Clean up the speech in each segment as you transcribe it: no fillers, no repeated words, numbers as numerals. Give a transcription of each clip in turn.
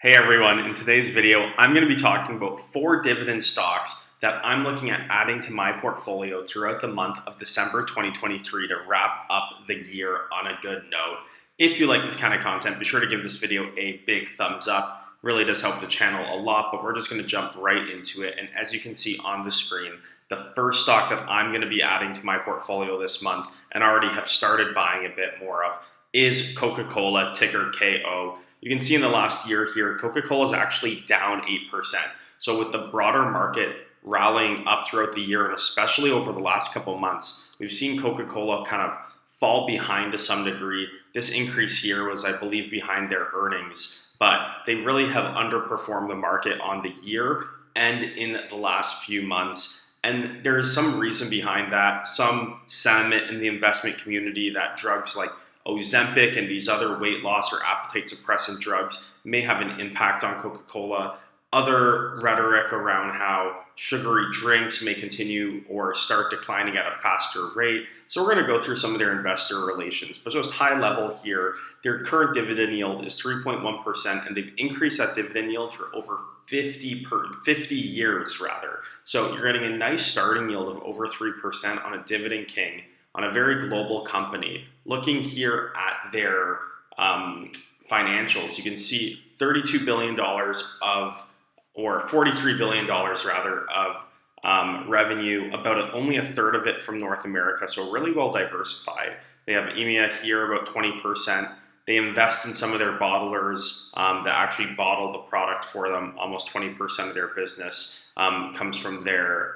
Hey everyone, in today's video, I'm going to be talking about 4 dividend stocks that I'm looking at adding to my portfolio throughout the month of December 2023 to wrap up the year on a good note. If you like this kind of content, be sure to give this video a big thumbs up. Really does help the channel a lot, but we're just going to jump right into it. And as you can see on the screen, the first stock that I'm going to be adding to my portfolio this month and already have started buying a bit more of is Coca-Cola, ticker KO. You can see in the last year here, Coca-Cola is actually down 8%. So with the broader market rallying up throughout the year, and especially over the last couple months, we've seen Coca-Cola kind of fall behind to some degree. This increase here was, I believe, behind their earnings, but they really have underperformed the market on the year and in the last few months. And there is some reason behind that, some sentiment in the investment community that drugs like Ozempic and these other weight loss or appetite suppressant drugs may have an impact on Coca-Cola. Other rhetoric around how sugary drinks may continue or start declining at a faster rate. So we're going to go through some of their investor relations. But just high level here, their current dividend yield is 3.1%, and they've increased that dividend yield for over 50 years rather. So you're getting a nice starting yield of over 3% on a dividend king on a very global company. Looking here at their financials, you can see $32 billion or $43 billion rather, of revenue, about only a third of it from North America, so really well diversified. They have EMEA here about 20%. They invest in some of their bottlers that actually bottle the product for them. Almost 20% of their business comes from their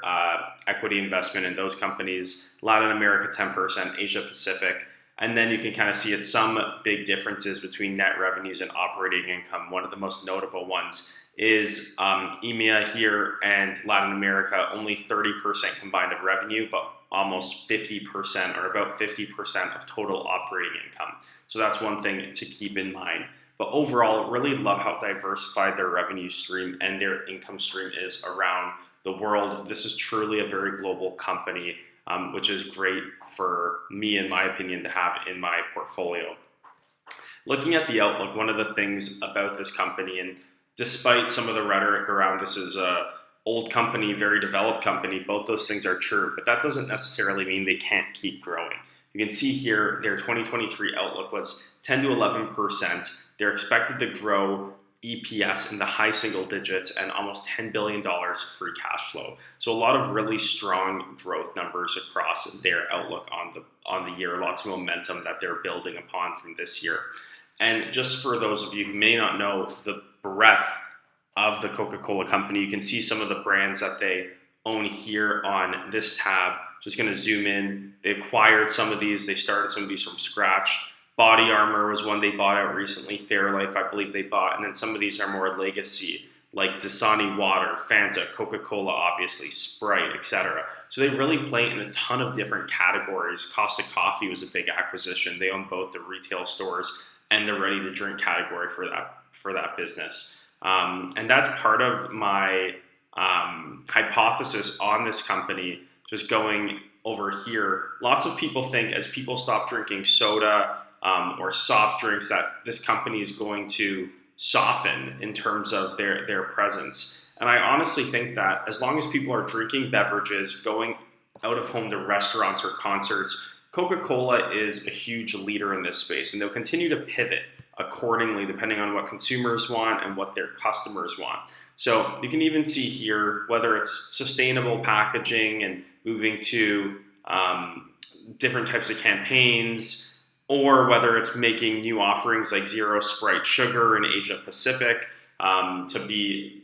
equity investment in those companies. Latin America 10%, Asia Pacific. And then you can kind of see it's some big differences between net revenues and operating income. One of the most notable ones is EMEA here and Latin America, only 30% combined of revenue, but almost 50% or about 50% of total operating income. So that's one thing to keep in mind. But overall, really love how diversified their revenue stream and their income stream is around the world. This is truly a very global company, which is great for me, in my opinion, to have in my portfolio. Looking at the outlook, one of the things about this company, and despite some of the rhetoric around this is a old company, very developed company, both those things are true, but that doesn't necessarily mean they can't keep growing. You can see here their 2023 outlook was 10 to 11%. They're expected to grow EPS in the high single digits and almost $10 billion of free cash flow. So a lot of really strong growth numbers across their outlook on the year. Lots of momentum that they're building upon from this year. And just for those of you who may not know the breadth of the Coca-Cola company, you can see some of the brands that they own here on this tab. Just going to zoom in. They acquired some of these. They started some of these from scratch. Body Armor was one they bought out recently. Fairlife, I believe they bought. And then some of these are more legacy, like Dasani Water, Fanta, Coca-Cola, obviously, Sprite, etc. So they really play in a ton of different categories. Costa Coffee was a big acquisition. They own both the retail stores and the ready-to-drink category for that business. And that's part of my hypothesis on this company. Just going over here, lots of people think as people stop drinking soda or soft drinks that this company is going to soften in terms of their presence. And I honestly think that as long as people are drinking beverages, going out of home to restaurants or concerts, Coca-Cola is a huge leader in this space, and they'll continue to pivot accordingly depending on what consumers want and what their customers want. So you can even see here whether it's sustainable packaging and moving to different types of campaigns, or whether it's making new offerings like zero Sprite sugar in Asia Pacific to be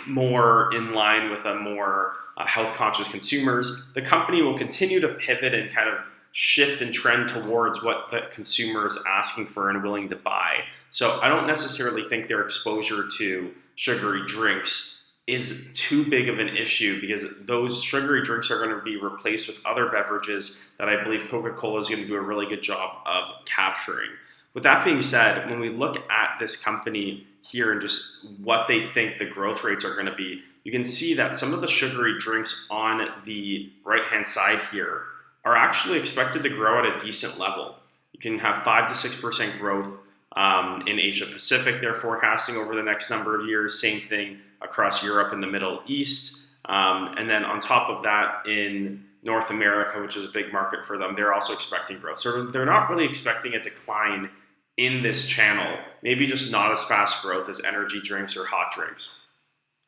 more in line with a more health-conscious consumers. The company will continue to pivot and kind of shift and trend towards what the consumer is asking for and willing to buy. So I don't necessarily think their exposure to sugary drinks is too big of an issue, because those sugary drinks are going to be replaced with other beverages that I believe Coca-Cola is going to do a really good job of capturing. With that being said, when we look at this company here and just what they think the growth rates are going to be, you can see that some of the sugary drinks on the right-hand side here are actually expected to grow at a decent level. You can have 5 to 6% growth In Asia Pacific, they're forecasting over the next number of years. Same thing across Europe and the Middle East. And then on top of that, in North America, which is a big market for them, they're also expecting growth. So they're not really expecting a decline in this channel, maybe just not as fast growth as energy drinks or hot drinks.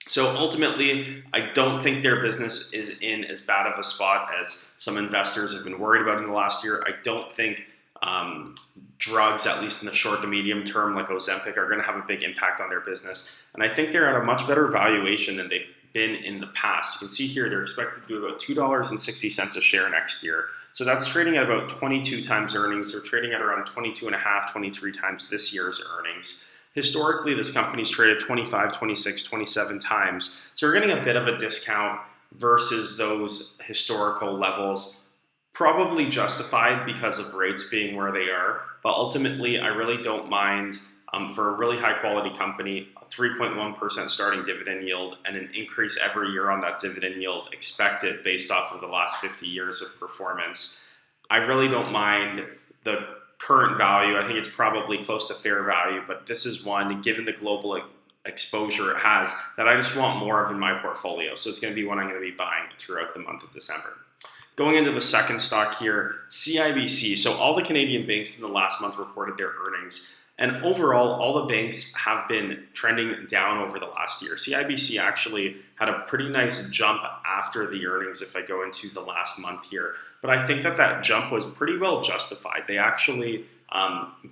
So ultimately, I don't think their business is in as bad of a spot as some investors have been worried about in the last year. I don't think drugs, at least in the short to medium term, like Ozempic, are going to have a big impact on their business. And I think they're at a much better valuation than they've been in the past. You can see here they're expected to do about $2.60 a share next year. So that's trading at about 22 times earnings. They're trading at around 22.5, 23 times this year's earnings. Historically, this company's traded 25, 26, 27 times. So we're getting a bit of a discount versus those historical levels. Probably justified because of rates being where they are. But ultimately, I really don't mind for a really high quality company, a 3.1% starting dividend yield and an increase every year on that dividend yield expected based off of the last 50 years of performance. I really don't mind the current value. I think it's probably close to fair value, but this is one, given the global exposure it has, that I just want more of in my portfolio. So it's going to be one I'm going to be buying throughout the month of December. Going into the second stock here, CIBC. So all the Canadian banks in the last month reported their earnings. And overall, all the banks have been trending down over the last year. CIBC actually had a pretty nice jump after the earnings if I go into the last month here. But I think that jump was pretty well justified. They actually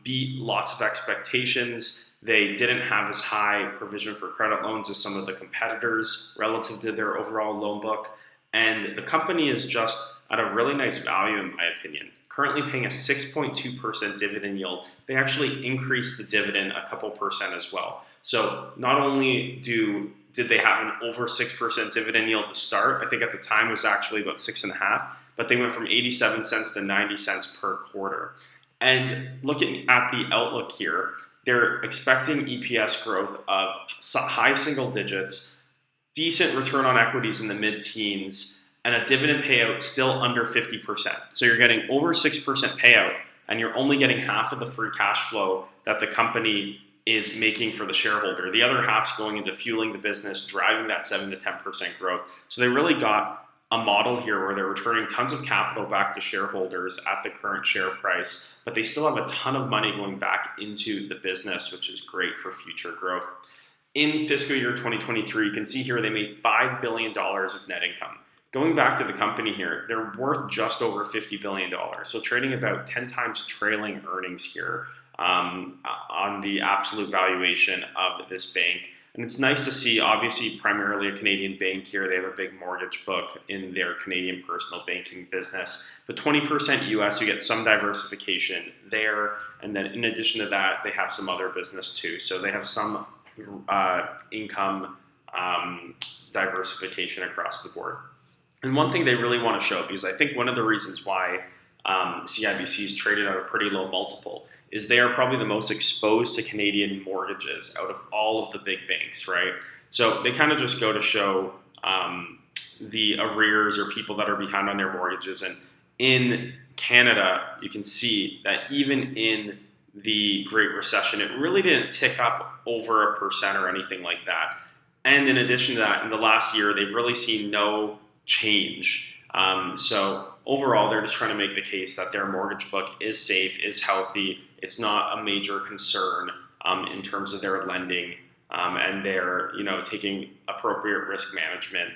beat lots of expectations. They didn't have as high provision for credit loans as some of the competitors relative to their overall loan book. And the company is just at a really nice value, in my opinion. Currently paying a 6.2% dividend yield. They actually increased the dividend a couple percent as well. So not only did they have an over 6% dividend yield to start, I think at the time it was actually about 6.5, but they went from 87 cents to 90 cents per quarter. And looking at the outlook here, they're expecting EPS growth of high single digits, decent return on equities in the mid-teens, and a dividend payout still under 50%. So you're getting over 6% payout, and you're only getting half of the free cash flow that the company is making for the shareholder. The other half's going into fueling the business, driving that 7 to 10% growth. So they really got a model here where they're returning tons of capital back to shareholders at the current share price, but they still have a ton of money going back into the business, which is great for future growth. In fiscal year 2023, you can see here they made $5 billion of net income. Going back to the company here, they're worth just over $50 billion. So trading about 10 times trailing earnings here on the absolute valuation of this bank. And it's nice to see, obviously, primarily a Canadian bank here. They have a big mortgage book in their Canadian personal banking business. But 20% US, you get some diversification there. And then in addition to that, they have some other business too. So they have some income diversification across the board. And one thing they really want to show, because I think one of the reasons why CIBC is traded at a pretty low multiple, is they are probably the most exposed to Canadian mortgages out of all of the big banks, right? So they kind of just go to show the arrears or people that are behind on their mortgages. And in Canada, you can see that even in the Great Recession, it really didn't tick up over 1% or anything like that. And in addition to that, in the last year, they've really seen no change. So overall, they're just trying to make the case that their mortgage book is safe, is healthy. It's not a major concern in terms of their lending, and they're taking appropriate risk management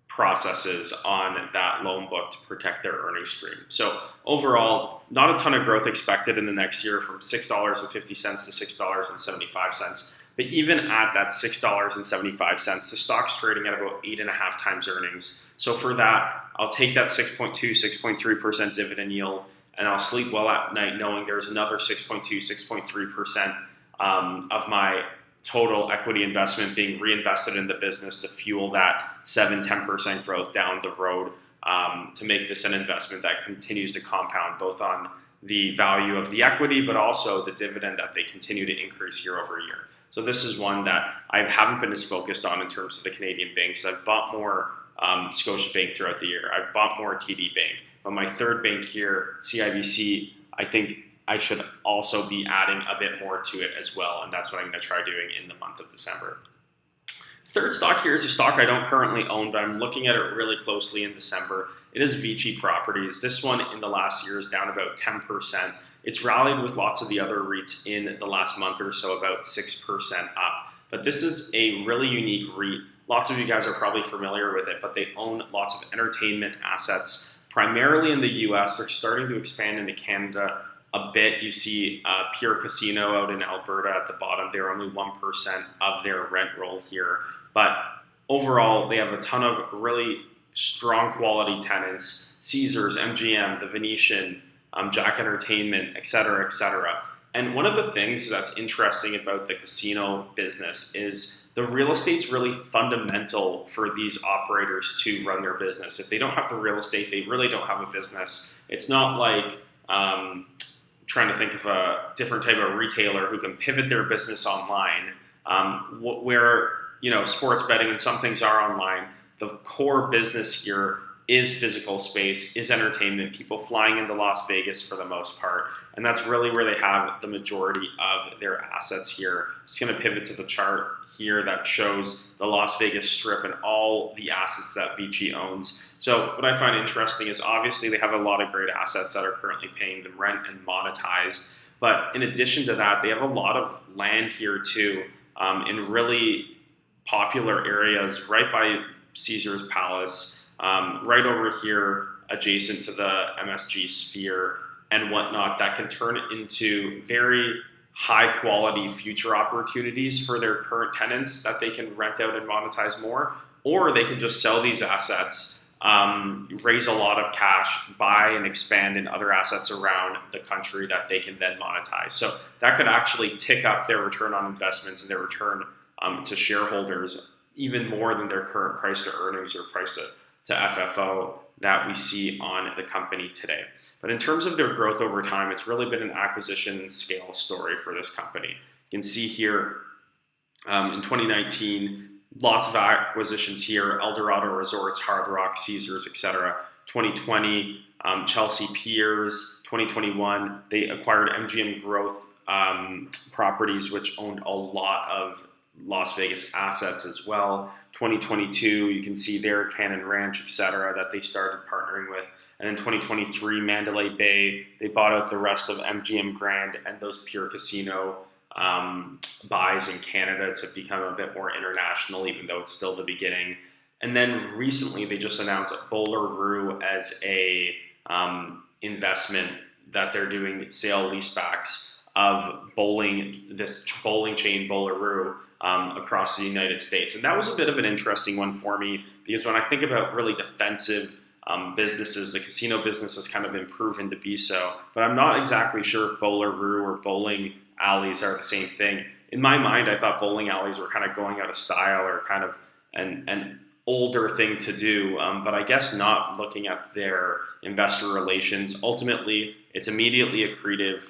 processes on that loan book to protect their earnings stream. So overall, not a ton of growth expected in the next year from $6.50 to $6.75. But even at that $6.75, the stock's trading at about 8.5 times earnings. So for that, I'll take that 6.3% dividend yield, and I'll sleep well at night knowing there's another 6.3% of my total equity investment being reinvested in the business to fuel that 7-10% growth down the road, to make this an investment that continues to compound both on the value of the equity, but also the dividend that they continue to increase year over year. So this is one that I haven't been as focused on in terms of the Canadian banks. I've bought more Scotiabank throughout the year. I've bought more TD Bank. But my third bank here, CIBC, I think I should also be adding a bit more to it as well, and that's what I'm going to try doing in the month of December. Third stock here is a stock I don't currently own, but I'm looking at it really closely in December. It is VICI Properties. This one in the last year is down about 10%. It's rallied with lots of the other REITs in the last month or so, about 6% up. But this is a really unique REIT. Lots of you guys are probably familiar with it, but they own lots of entertainment assets, primarily in the US. They're starting to expand into Canada a bit. You see Pure Casino out in Alberta at the bottom. They're only 1% of their rent roll here. But overall, they have a ton of really strong quality tenants: Caesars, MGM, The Venetian, Jack Entertainment, et cetera, et cetera. And one of the things that's interesting about the casino business is the real estate's really fundamental for these operators to run their business. If they don't have the real estate, they really don't have a business. It's not like trying to think of a different type of retailer who can pivot their business online, where sports betting and some things are online. The core business here is physical space, is entertainment, people flying into Las Vegas for the most part. And that's really where they have the majority of their assets here. Just going to pivot to the chart here that shows the Las Vegas Strip and all the assets that VICI owns. So what I find interesting is obviously they have a lot of great assets that are currently paying them rent and monetized. But in addition to that, they have a lot of land here too, in really popular areas right by Caesars Palace, right over here adjacent to the MSG Sphere and whatnot, that can turn into very high quality future opportunities for their current tenants that they can rent out and monetize more, or they can just sell these assets, raise a lot of cash, buy and expand in other assets around the country that they can then monetize. So that could actually tick up their return on investments and their return to shareholders even more than their current price to earnings or price to FFO that we see on the company today. But in terms of their growth over time, it's really been an acquisition scale story for this company. You can see here in 2019, lots of acquisitions here: Eldorado Resorts, Hard Rock, Caesars, etc. 2020, Chelsea Piers. 2021, they acquired MGM Growth Properties, which owned a lot of Las Vegas assets as well. 2022, you can see there Cannon Ranch, etc., that they started partnering with. And in 2023, Mandalay Bay, they bought out the rest of MGM Grand and those Pure Casino buys in Canada to become a bit more international, even though it's still the beginning. And then recently, they just announced Bowler as a investment that they're doing sale leasebacks of this bowling chain, Bowler across the United States. And that was a bit of an interesting one for me, because when I think about really defensive businesses, the casino business has kind of been proven to be so. But I'm not exactly sure if Bowler or bowling alleys are the same thing. In my mind, I thought bowling alleys were kind of going out of style or kind of an older thing to do, but I guess not, looking at their investor relations. Ultimately, it's immediately accretive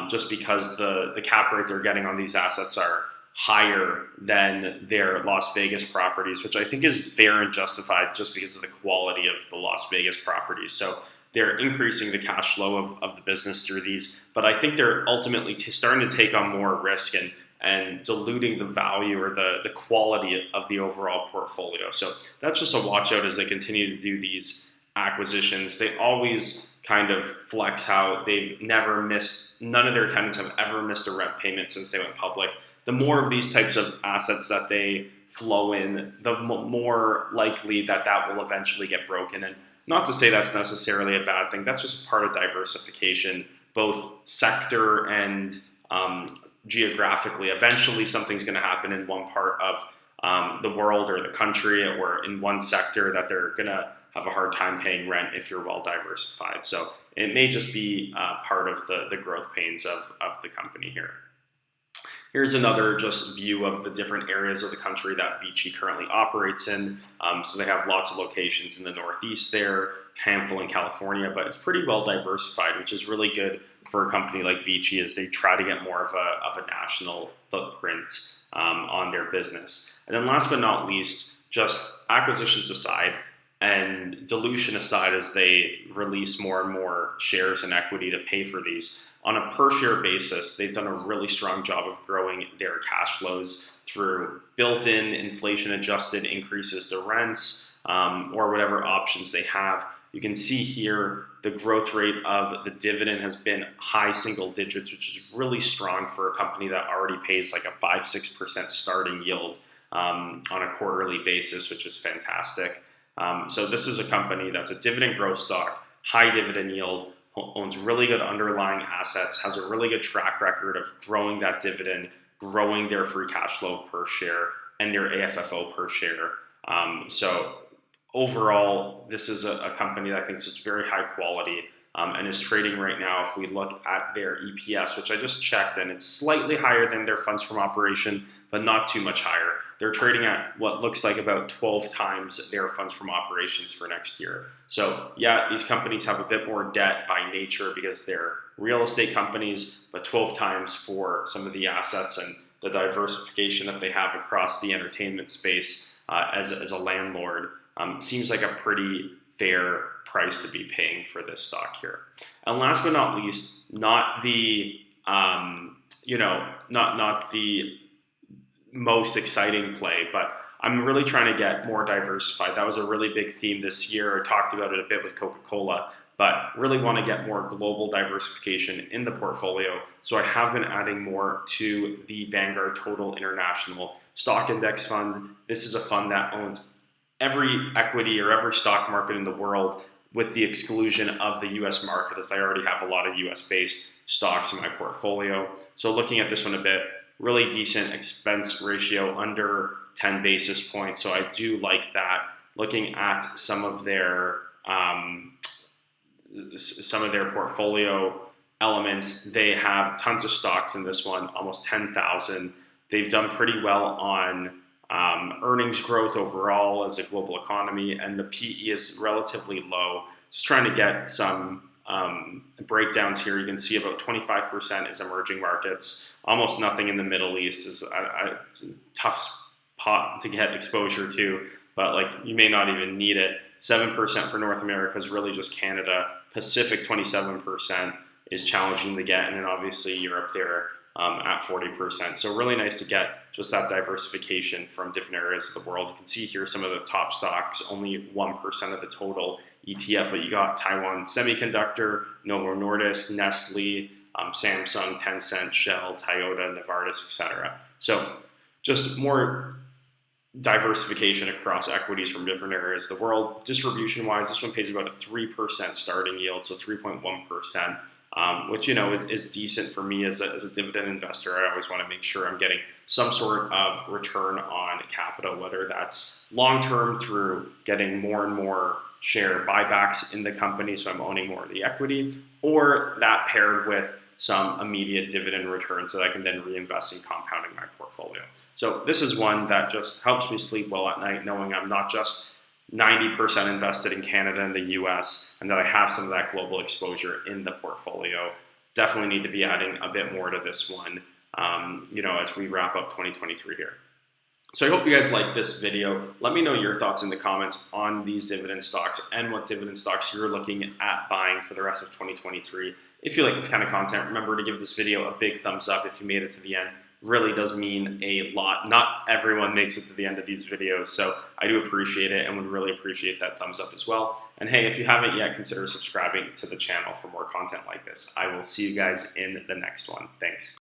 just because the cap rate they're getting on these assets are higher than their Las Vegas properties, which I think is fair and justified just because of the quality of the Las Vegas properties. So they're increasing the cash flow of the business through these, but I think they're ultimately starting to take on more risk and diluting the value or the quality of the overall portfolio. So that's just a watch out as they continue to do these acquisitions. They always kind of flex how they've never missed, none of their tenants have ever missed a rent payment since they went public. The more of these types of assets that they flow in, the more likely that will eventually get broken. And not to say that's necessarily a bad thing, that's just part of diversification, both sector and geographically. Eventually something's going to happen in one part of the world or the country or in one sector that they're going to have a hard time paying rent if you're well diversified. So it may just be part of the growth pains of the company here. Here's another just view of the different areas of the country that VICI currently operates in. So they have lots of locations in the Northeast there, handful in California, but it's pretty well diversified, which is really good for a company like VICI as they try to get more of a national footprint on their business. And then last but not least, just acquisitions aside, And dilution aside, as they release more and more shares and equity to pay for these, on a per share basis, they've done a really strong job of growing their cash flows through built-in inflation adjusted increases to rents, or whatever options they have. You can see here the growth rate of the dividend has been high single digits, which is really strong for a company that already pays like a 5-6% starting yield on a quarterly basis, which is fantastic. So this is a company that's a dividend growth stock, high dividend yield, owns really good underlying assets, has a really good track record of growing that dividend, growing their free cash flow per share and their AFFO per share. So overall, this is a company that I think is just very high quality, and is trading right now. If we look at their EPS, which I just checked, and it's slightly higher than their funds from operation, but not too much higher. They're trading at what looks like about 12 times their funds from operations for next year. So yeah, these companies have a bit more debt by nature because they're real estate companies, but 12 times for some of the assets and the diversification that they have across the entertainment space as a landlord seems like a pretty fair price to be paying for this stock here. And last but not least, not the not the most exciting play, but I'm really trying to get more diversified. That was a really big theme this year. I talked about it a bit with Coca-Cola, but really want to get more global diversification in the portfolio. So I have been adding more to the Vanguard Total International Stock Index Fund. This is a fund that owns every equity or every stock market in the world, with the exclusion of the US market, as I already have a lot of US based stocks in my portfolio. So looking at this one a bit, really decent expense ratio, under 10 basis points. So I do like that. Looking at some of their portfolio elements, they have tons of stocks in this one, almost 10,000. They've done pretty well on earnings growth overall as a global economy, and the PE is relatively low. Just trying to get some breakdowns here. You can see about 25% is emerging markets, almost nothing in the Middle East is a tough spot to get exposure to, but like you may not even need it. 7% for North America is really just Canada. Pacific 27% is challenging to get, and then obviously Europe there at 40%. So really nice to get just that diversification from different areas of the world. You can see here some of the top stocks, only 1% of the total ETF, but you got Taiwan Semiconductor, Novo Nordisk, Nestle, Samsung, Tencent, Shell, Toyota, Novartis, etc. So just more diversification across equities from different areas of the world. Distribution-wise, this one pays about a 3% starting yield, so 3.1%. Which is decent for me as a dividend investor. I always want to make sure I'm getting some sort of return on capital, whether that's long-term through getting more and more share buybacks in the company, so I'm owning more of the equity, or that paired with some immediate dividend returns that I can then reinvest in compounding my portfolio. So this is one that just helps me sleep well at night, knowing I'm not just 90% invested in Canada and the US, and that I have some of that global exposure in the portfolio. Definitely need to be adding a bit more to this one, as we wrap up 2023 here. So I hope you guys like this video. Let me know your thoughts in the comments on these dividend stocks and what dividend stocks you're looking at buying for the rest of 2023. If you like this kind of content, remember to give this video a big thumbs up if you made it to the end. Really does mean a lot. Not everyone makes it to the end of these videos, so I do appreciate it and would really appreciate that thumbs up as well. And hey, if you haven't yet, consider subscribing to the channel for more content like this. I will see you guys in the next one. Thanks.